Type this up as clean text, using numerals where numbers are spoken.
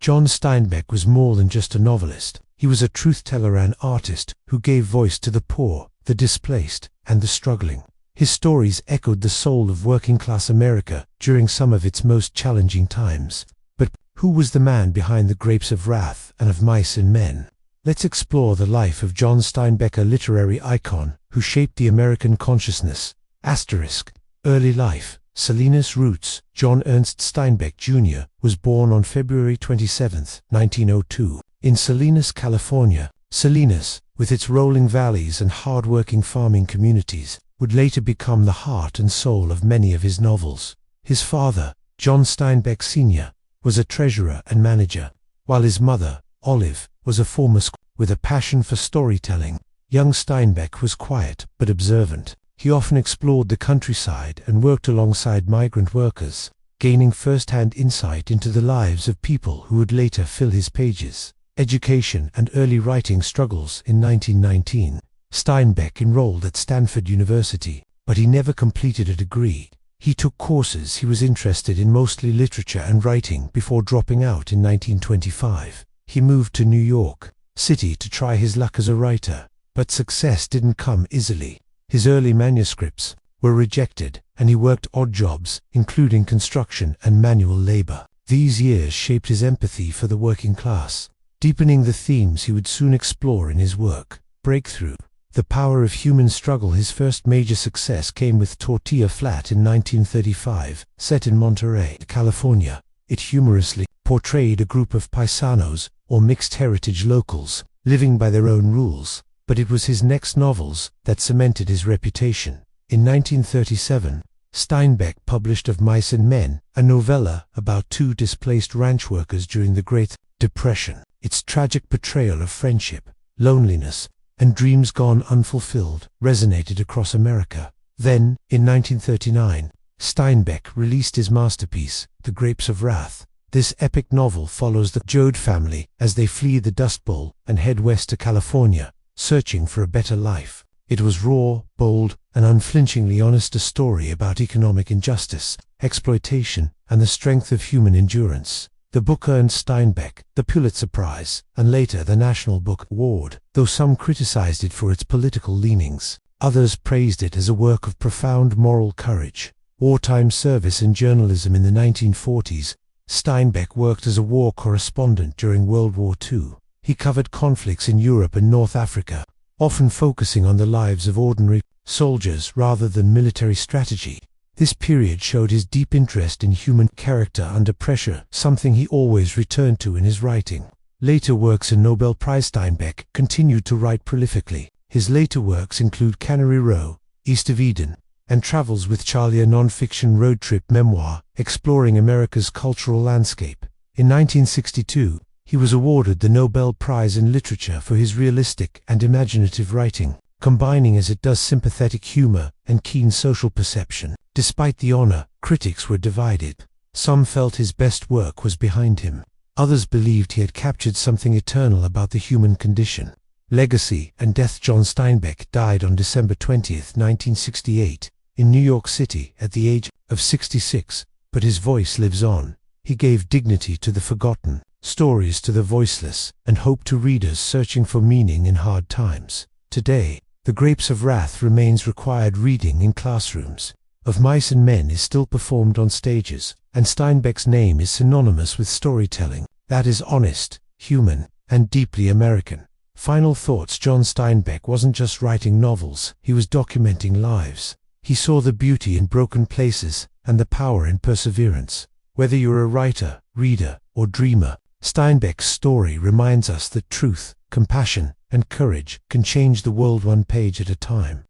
John Steinbeck was more than just a novelist. He was a truth-teller and artist who gave voice to the poor, the displaced, and the struggling. His stories echoed the soul of working-class America during some of its most challenging times. But who was the man behind The Grapes of Wrath and Of Mice and Men? Let's explore the life of John Steinbeck, a literary icon who shaped the American consciousness. Early life. Salinas roots. John Ernst Steinbeck Jr. was born on February 27, 1902, in Salinas, California. Salinas, with its rolling valleys and hard-working farming communities, would later become the heart and soul of many of his novels. His father, John Steinbeck Sr., was a treasurer and manager, while his mother, Olive, was a former scholar with a passion for storytelling. Young Steinbeck was quiet but observant. He often explored the countryside and worked alongside migrant workers, gaining first-hand insight into the lives of people who would later fill his pages. Education and early writing struggles. In 1919, Steinbeck enrolled at Stanford University, but he never completed a degree. He took courses he was interested in, mostly literature and writing, before dropping out in 1925. He moved to New York City to try his luck as a writer, but success didn't come easily. His early manuscripts were rejected, and he worked odd jobs, including construction and manual labor. These years shaped his empathy for the working class, deepening the themes he would soon explore in his work. Breakthrough. The power of human struggle. His first major success came with Tortilla Flat in 1935, set in Monterey, California. It humorously portrayed a group of paisanos, or mixed-heritage locals, living by their own rules. But it was his next novels that cemented his reputation. In 1937, Steinbeck published Of Mice and Men, a novella about two displaced ranch workers during the Great Depression. Its tragic portrayal of friendship, loneliness, and dreams gone unfulfilled resonated across America. Then, in 1939, Steinbeck released his masterpiece, The Grapes of Wrath. This epic novel follows the Joad family as they flee the Dust Bowl and head west to California, searching for a better life. It was raw, bold, and unflinchingly honest, a story about economic injustice, exploitation, and the strength of human endurance. The book earned Steinbeck the Pulitzer Prize, and later the National Book Award. Though some criticized it for its political leanings, others praised it as a work of profound moral courage. Wartime service in journalism. In the 1940s, Steinbeck worked as a war correspondent during World War II. He covered conflicts in Europe and North Africa, often focusing on the lives of ordinary soldiers rather than military strategy. This period showed his deep interest in human character under pressure, something he always returned to in his writing. Later works in Nobel Prize. Steinbeck continued to write prolifically. His later works include Cannery Row, East of Eden, and Travels with Charlie, a non-fiction road trip memoir exploring America's cultural landscape. In 1962, he was awarded the Nobel Prize in Literature for his realistic and imaginative writing, combining as it does sympathetic humor and keen social perception. Despite the honor, critics were divided. Some felt his best work was behind him. Others believed he had captured something eternal about the human condition. Legacy and death. John Steinbeck died on December 20, 1968, in New York City at the age of 66, but his voice lives on. He gave dignity to the forgotten, stories to the voiceless, and hope to readers searching for meaning in hard times. Today, The Grapes of Wrath remains required reading in classrooms. Of Mice and Men is still performed on stages, and Steinbeck's name is synonymous with storytelling that is honest, human, and deeply American. Final thoughts. John Steinbeck wasn't just writing novels, he was documenting lives. He saw the beauty in broken places and the power in perseverance. Whether you're a writer, reader, or dreamer, Steinbeck's story reminds us that truth, compassion, and courage can change the world one page at a time.